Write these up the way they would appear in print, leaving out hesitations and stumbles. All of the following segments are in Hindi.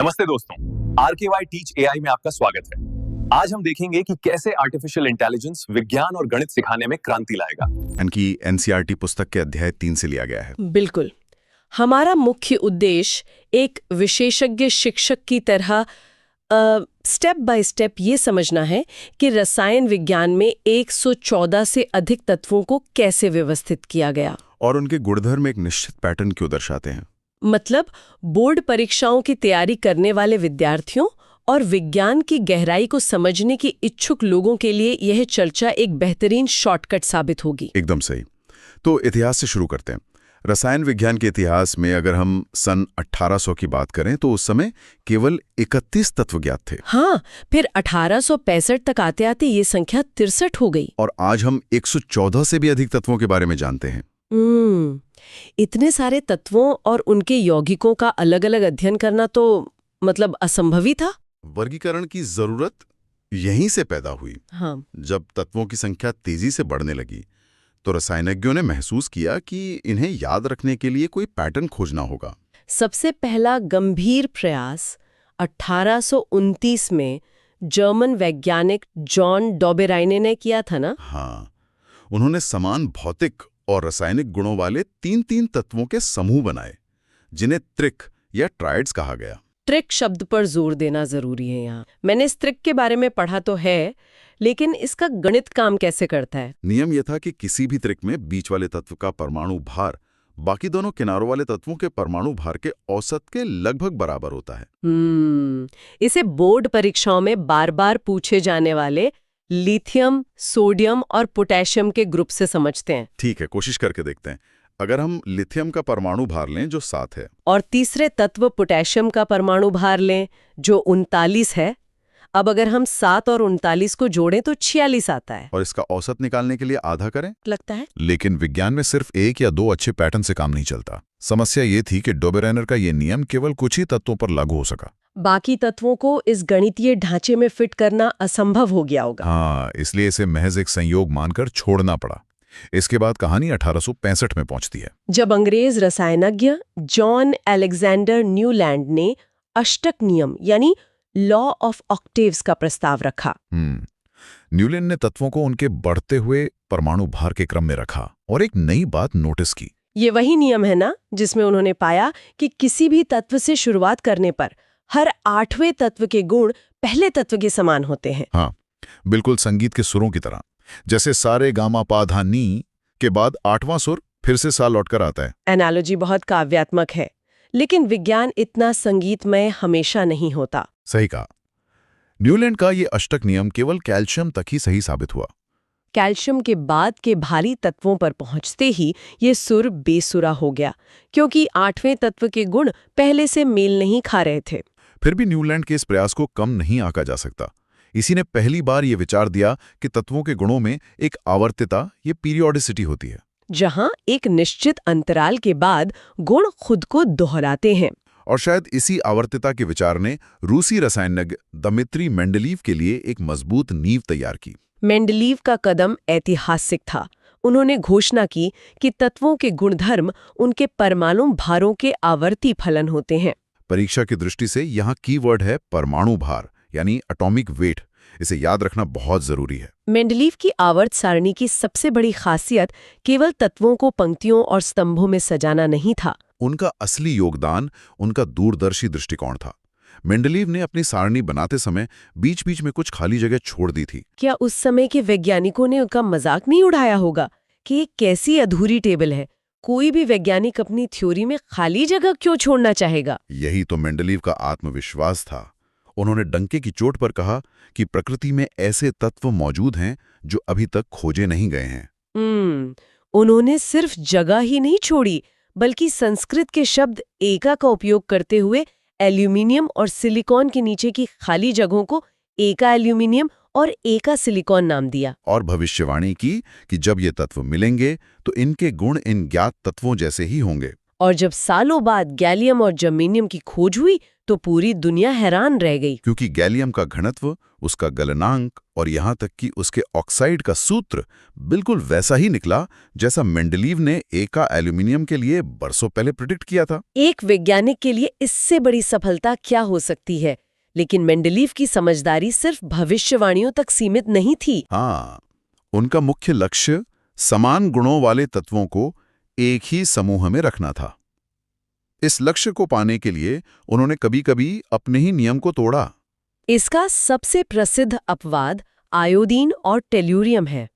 नमस्ते दोस्तों, RKY टीच AI में आपका स्वागत है। आज हम देखेंगे कि कैसे आर्टिफिशियल इंटेलिजेंस विज्ञान और गणित सिखाने में क्रांति लाएगा। इनकी NCERT पुस्तक के अध्याय 3 से लिया गया है। बिल्कुल। हमारा मुख्य उद्देश्य एक विशेषज्ञ शिक्षक की तरह स्टेप बाय स्टेप ये समझना है कि रसायन विज्ञान में 114 से अधिक तत्वों को कैसे व्यवस्थित किया गया और उनके गुणधर्म एक निश्चित पैटर्न क्यों दर्शाते हैं। मतलब बोर्ड परीक्षाओं की तैयारी करने वाले विद्यार्थियों और विज्ञान की गहराई को समझने के इच्छुक लोगों के लिए यह चर्चा एक बेहतरीन शॉर्टकट साबित होगी। एकदम सही। तो इतिहास से शुरू करते हैं। रसायन विज्ञान के इतिहास में अगर हम सन 1800 की बात करें तो उस समय केवल 31 तत्व ज्ञात थे। हाँ, फिर 1865 तक आते आते ये संख्या 63 हो गई। और आज हम 114 से भी अधिक तत्वों के बारे में जानते हैं। इतने सारे तत्वों और उनके यौगिकों का अलग अलग अध्ययन करना तो मतलब असंभव ही था। वर्गीकरण की जरूरत यहीं से पैदा हुई। हाँ। जब तत्वों की संख्या तेजी से बढ़ने लगी तो रसायनज्ञों ने महसूस किया कि इन्हें याद रखने के लिए कोई पैटर्न खोजना होगा। सबसे पहला गंभीर प्रयास 1829 में जर्मन वैज्ञानिक जॉन डॉबेराइने ने किया था ना। हाँ, उन्होंने समान भौतिक और रासायनिक गुणों वाले 3 तत्वों के समूह बनाए जिन्हें त्रिक या ट्राइड्स कहा गया। त्रिक शब्द पर जोर देना जरूरी है यहाँ। मैंने इस त्रिक के बारे में पढ़ा तो है, लेकिन इसका गणित काम कैसे करता है? नियम यह था कि किसी भी त्रिक में बीच वाले तत्व का परमाणु भार बाकी दोनों किनारों वाले तत्वों के परमाणु भार के औसत के लगभग बराबर होता है। इसे बोर्ड परीक्षाओं में बार बार पूछे जाने वाले लिथियम, सोडियम और पोटेशियम के ग्रुप से समझते हैं। ठीक है, कोशिश करके देखते हैं। अगर हम लिथियम का परमाणु भार लें जो 7 है और तीसरे तत्व पोटेशियम का परमाणु भार लें जो 39 है। अब अगर हम 7 और 39 को जोड़ें तो 46 आता है। और इसका औसत निकालने के लिए आधा करें लगता है। लेकिन विज्ञान में सिर्फ 1 या 2 अच्छे पैटर्न से काम नहीं चलता। समस्या ये थी कि डोबेराइनर का ये नियम केवल कुछ ही तत्वों पर लागू हो सका। बाकी तत्वों को इस गणितीय ढांचे में फिट करना असंभव हो गया होगा। हाँ, इसलिए इसे महज एक संयोग मानकर छोड़ना पड़ा। इसके बाद कहानी 1865 में पहुंचती है, जब अंग्रेज रसायनज्ञ जॉन अलेक्जेंडर न्यूलैंड ने अष्टक नियम यानी लॉ ऑफ ऑक्टेव्स का प्रस्ताव रखा। न्यूलैंड ने तत्वों को उनके बढ़ते हुए परमाणु भार के क्रम में रखा और एक नई बात नोटिस की। ये वही नियम है ना जिसमें उन्होंने पाया कि किसी भी तत्व से शुरुआत करने पर हर 8वें तत्व के गुण पहले तत्व के समान होते हैं। हाँ, बिल्कुल संगीत के सुरों की तरह। जैसे सारे गामा पा धा नी के बाद 8वां सुर फिर से सा लौटकर आता है। एनालॉजी बहुत काव्यात्मक है, लेकिन विज्ञान इतना संगीतमय हमेशा नहीं होता। सही कहा। न्यूलैंड का ये अष्टक नियम केवल कैल्शियम तक ही सही साबित हुआ। कैल्शियम के बाद के भारी तत्वों पर पहुंचते ही ये सुर बेसुरा हो गया, क्योंकि 8वें तत्व के गुण पहले से मेल नहीं खा रहे थे। फिर भी न्यूलैंड के इस प्रयास को कम नहीं आंका जा सकता। इसी ने पहली बार ये विचार दिया कि तत्वों के गुणों में एक आवर्तिता, ये पीरियोडिसिटी होती है, जहां एक निश्चित अंतराल के बाद गुण खुद को दोहराते हैं। और शायद इसी आवर्तिता के विचार ने रूसी रसायनज्ञ दमित्री मेंडलीव के लिए एक मजबूत नींव तैयार की। मेंडलीव का कदम ऐतिहासिक था। उन्होंने घोषणा की कि तत्वों के गुणधर्म उनके परमाणु भारों के आवर्ती फलन होते हैं। परीक्षा की दृष्टि से यहाँ कीवर्ड है परमाणु भार यानी एटॉमिक वेट। इसे याद रखना बहुत जरूरी है। मेंडलीव की आवर्त सारणी की सबसे बड़ी खासियत केवल तत्वों को पंक्तियों और स्तंभों में सजाना नहीं था। उनका असली योगदान उनका दूरदर्शी दृष्टिकोण था। मेंडलीव ने अपनी सारणी बनाते समय बीच बीच में कुछ खाली जगह छोड़ दी थी। क्या उस समय के वैज्ञानिकों ने उनका मजाक नहीं उड़ाया होगा कि ये कैसी अधूरी टेबल है? कोई भी वैज्ञानिक अपनी थ्योरी में खाली जगह क्यों छोड़ना चाहेगा? यही तो मेंडलीव का आत्मविश्वास था। उन्होंने डंके की चोट पर कहा कि प्रकृति में ऐसे तत्व मौजूद हैं जो अभी तक खोजे नहीं गए हैं। उन्होंने सिर्फ जगह ही नहीं छोड़ी, बल्कि संस्कृत के शब्द एका का उपयोग करते हुए एल्यूमिनियम और सिलिकॉन के नीचे की खाली जगहों को एका एल्यूमिनियम और एका सिलिकॉन नाम दिया। और भविष्यवाणी की कि जब ये तत्व मिलेंगे तो इनके गुण इन ज्ञात तत्वों जैसे ही होंगे। और जब सालों बाद गैलियम और जर्मेनियम की खोज हुई तो पूरी दुनिया हैरान रह गई। क्योंकि गैलियम का घनत्व, उसका गलनांक और यहाँ तक कि उसके ऑक्साइड का सूत्र बिल्कुल वैसा ही निकला जैसा मेंडलीव ने एका एल्यूमिनियम के लिए बरसों पहले प्रेडिक्ट किया था। एक वैज्ञानिक के लिए इससे बड़ी सफलता क्या हो सकती है? लेकिन मेंडलीव की समझदारी सिर्फ भविष्यवाणियों तक सीमित नहीं थी। हाँ, उनका मुख्य लक्ष्य समान गुणों वाले तत्वों को एक ही समूह में रखना था। इस लक्ष्य को पाने के लिए उन्होंने कभी-कभी अपने ही नियम को तोड़ा। इसका सबसे प्रसिद्ध अपवाद आयोडीन और टेल्यूरियम है।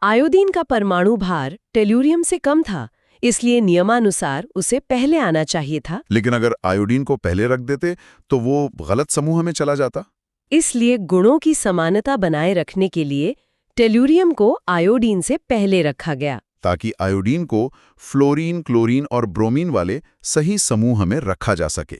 आयोडीन का परमाणु भार टेल्यूरियम से कम था, इसलिए नियमानुसार उसे पहले आना चाहिए था। लेकिन अगर आयोडीन को पहले रख देते तो वो गलत समूह में चला जाता। इसलिए गुणों की समानता बनाए रखने के लिए टेल्यूरियम को आयोडीन से पहले रखा गया, ताकि आयोडीन को फ्लोरीन, क्लोरीन और ब्रोमीन वाले सही समूह में रखा जा सके।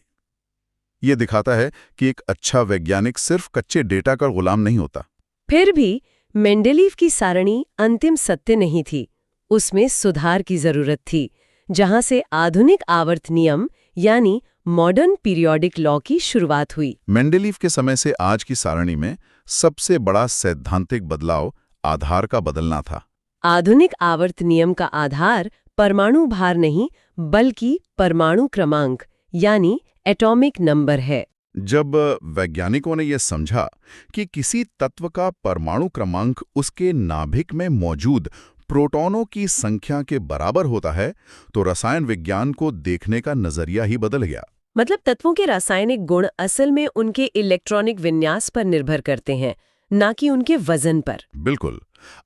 ये दिखाता है कि एक अच्छा वैज्ञानिक सिर्फ कच्चे डेटा का गुलाम नहीं होता। फिर भी मेंडलीव की सारणी अंतिम सत्य नहीं थी। उसमें सुधार की जरूरत थी, जहां से आधुनिक आवर्त नियम यानी मॉडर्न पीरियोडिक लॉ की शुरुआत हुई। मेंडलीव के समय से आज की सारणी में सबसे बड़ा सैद्धांतिक बदलाव आधार का बदलना था। आधुनिक आवर्त नियम का आधार परमाणु भार नहीं, बल्कि परमाणु क्रमांक यानी एटॉमिक नंबर है। जब वैज्ञानिकों ने यह समझा कि किसी तत्व का परमाणु क्रमांक उसके नाभिक में मौजूद प्रोटॉनों की संख्या के बराबर होता है, तो रसायन विज्ञान को देखने का नजरिया ही बदल गया। मतलब तत्वों के रासायनिक गुण असल में उनके इलेक्ट्रॉनिक विन्यास पर निर्भर करते हैं, ना कि उनके वजन पर। बिल्कुल।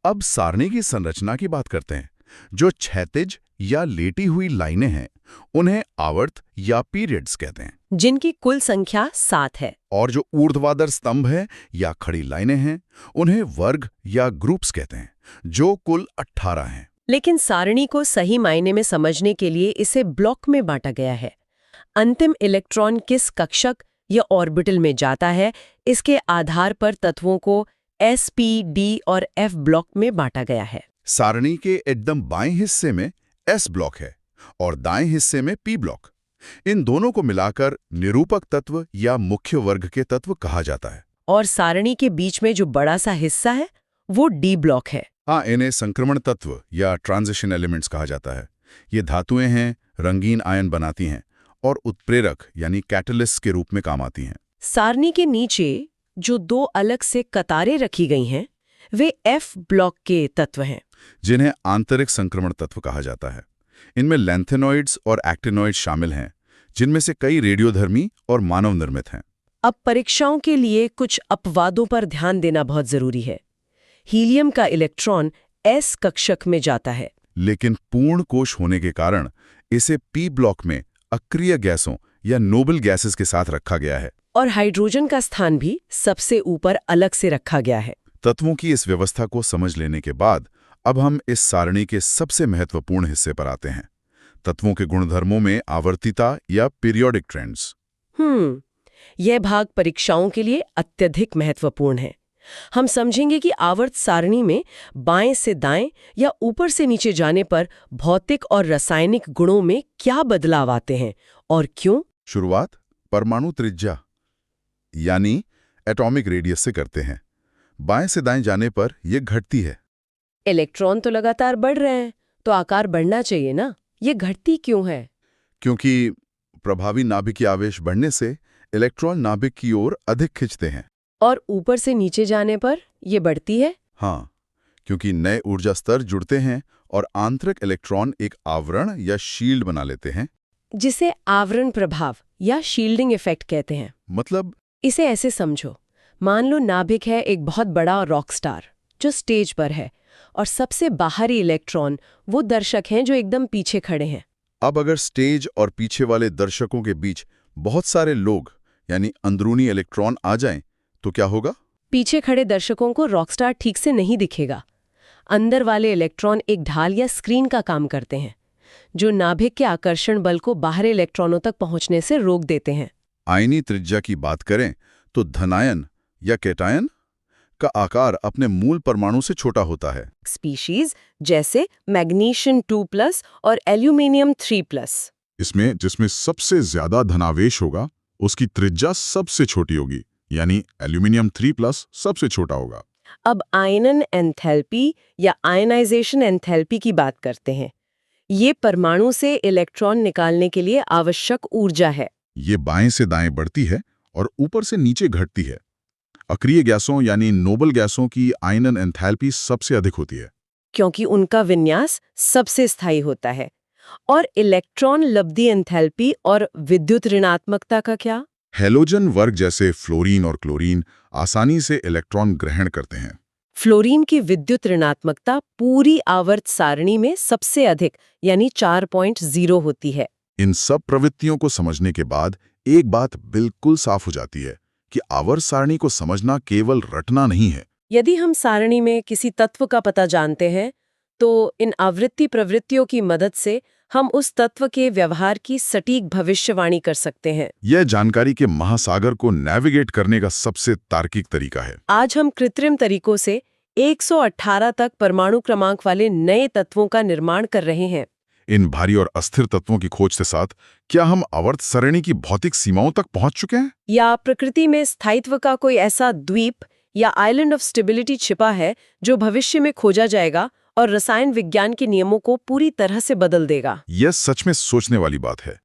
अब सारणी की संरचना की बात करते हैं। जो क्षैतिज या लेटी हुई लाइनें हैं, उन्हें आवर्त या पीरियड्स कहते हैं, जिनकी कुल संख्या 7 है। और जो ऊर्ध्वाधर स्तंभ है या खड़ी लाइनें हैं, उन्हें वर्ग या ग्रुप्स कहते हैं, जो कुल 18 हैं। लेकिन सारणी को सही मायने में समझने के लिए इसे ब्लॉक में बांटा गया है। अंतिम इलेक्ट्रॉन किस कक्षक या ऑर्बिटल में जाता है, इसके आधार पर तत्वों को S, P, D और F ब्लॉक में बांटा गया है। सारणी के एकदम बाएं हिस्से में S ब्लॉक है और दाएं हिस्से में P ब्लॉक। इन दोनों को मिलाकर निरूपक तत्व या मुख्य वर्ग के तत्व कहा जाता है। और सारणी के बीच में जो बड़ा सा हिस्सा है वो D ब्लॉक है। हाँ, इन्हें संक्रमण तत्व या ट्रांजिशन एलिमेंट्स कहा जाता है। ये धातुएं हैं, रंगीन आयन बनाती हैं और उत्प्रेरक यानी कैटलिस्ट के रूप में काम आती हैं। सारणी के नीचे जो 2 अलग से कतारें रखी गई हैं, वे F ब्लॉक के तत्व हैं, जिन्हें आंतरिक संक्रमण तत्व कहा जाता है। इनमें लैंथेनॉइड्स और एक्टिनॉइड्स शामिल हैं, जिनमें से कई रेडियोधर्मी और मानव निर्मित हैं। अब परीक्षाओं के लिए कुछ अपवादों पर ध्यान देना बहुत जरूरी है। हीलियम का इलेक्ट्रॉन S कक्षक में जाता है, लेकिन पूर्ण कोश होने के कारण इसे P ब्लॉक में अक्रिय गैसों या नोबल गैसेस के साथ रखा गया है। और हाइड्रोजन का स्थान भी सबसे ऊपर अलग से रखा गया है। तत्वों की इस व्यवस्था को समझ लेने के बाद अब हम इस सारणी के सबसे महत्वपूर्ण हिस्से पर आते हैं, तत्वों के गुणधर्मों में आवर्तिता या पीरियोडिक ट्रेंड्स। यह भाग परीक्षाओं के लिए अत्यधिक महत्वपूर्ण है। हम समझेंगे कि आवर्त सारणी में बाएं से दाएं या ऊपर से नीचे जाने पर भौतिक और रासायनिक गुणों में क्या बदलाव आते हैं और क्यों। शुरुआत परमाणु त्रिज्या यानी एटॉमिक रेडियस से करते हैं। बाएं से दाएं जाने पर यह घटती है। इलेक्ट्रॉन तो लगातार बढ़ रहे हैं, तो आकार बढ़ना चाहिए ना, ये घटती क्यों है? क्योंकि प्रभावी नाभिकीय आवेश बढ़ने से इलेक्ट्रॉन नाभिक की ओर अधिक खिंचते हैं। और ऊपर से नीचे जाने पर ये बढ़ती है? हाँ, क्योंकि नए ऊर्जा स्तर जुड़ते हैं और आंतरिक इलेक्ट्रॉन एक आवरण या शील्ड बना लेते हैं, जिसे आवरण प्रभाव या शील्डिंग इफेक्ट कहते हैं। मतलब इसे ऐसे समझो, मान लो नाभिक है एक बहुत बड़ा रॉक स्टार जो स्टेज पर है, और सबसे बाहरी इलेक्ट्रॉन वो दर्शक हैं जो एकदम पीछे खड़े हैं। अब अगर स्टेज और पीछे वाले दर्शकों के बीच बहुत सारे लोग यानी अंदरूनी इलेक्ट्रॉन आ जाएं, तो क्या होगा? पीछे खड़े दर्शकों को रॉकस्टार ठीक से नहीं दिखेगा। अंदर वाले इलेक्ट्रॉन एक ढाल या स्क्रीन का काम करते हैं, जो नाभिक के आकर्षण बल को बाहरी इलेक्ट्रॉनों तक पहुंचने से रोक देते हैं। आयनी त्रिज्या की बात करें तो धनायन या कैटायन का आकार अपने मूल परमाणु से छोटा होता है। स्पीशीज जैसे मैग्नीशियम 2+ और एल्यूमिनियम 3+। जिसमें सबसे ज्यादा धनावेश होगा उसकी त्रिज्या सबसे छोटी होगी, यानी एल्यूमिनियम 3+ सबसे छोटा होगा। अब आयनन एंथैल्पी या आयनाइजेशन एंथैल्पी की बात करते हैं। ये परमाणु से इलेक्ट्रॉन निकालने के लिए आवश्यक ऊर्जा है। ये बाएं से दाएं बढ़ती है और ऊपर से नीचे घटती है। अक्रिय गैसों यानी नोबल गैसों की आयनन एंथैल्पी सबसे अधिक होती है, क्योंकि उनका विन्यास सबसे स्थायी होता है। और इलेक्ट्रॉन लब्धि एंथैल्पी और विद्युत ऋणात्मकता का क्या? हैलोजन वर्ग जैसे फ्लोरीन और क्लोरीन आसानी से इलेक्ट्रॉन ग्रहण करते हैं। फ्लोरीन की विद्युत ऋणात्मकता पूरी आवर्त सारणी में सबसे अधिक यानी 4.0 होती है। इन सब प्रवृत्तियों को समझने के बाद एक बात बिल्कुल साफ हो जाती है कि आवर्त सारणी को समझना केवल रटना नहीं है। यदि हम सारणी में किसी तत्व का पता जानते हैं, तो इन आवृत्ति प्रवृत्तियों की मदद से हम उस तत्व के व्यवहार की सटीक भविष्यवाणी कर सकते हैं। यह जानकारी के महासागर को नेविगेट करने का सबसे तार्किक तरीका है। आज हम कृत्रिम तरीकों से 118 तक परमाणु क्रमांक वाले नए तत्वों का निर्माण कर रहे हैं। इन भारी और अस्थिर तत्वों की खोज के साथ क्या हम आवर्त सारणी की भौतिक सीमाओं तक पहुंच चुके हैं? या प्रकृति में स्थायित्व का कोई ऐसा द्वीप या आइलैंड ऑफ स्टेबिलिटी छिपा है जो भविष्य में खोजा जाएगा और रसायन विज्ञान के नियमों को पूरी तरह से बदल देगा? यह सच में सोचने वाली बात है।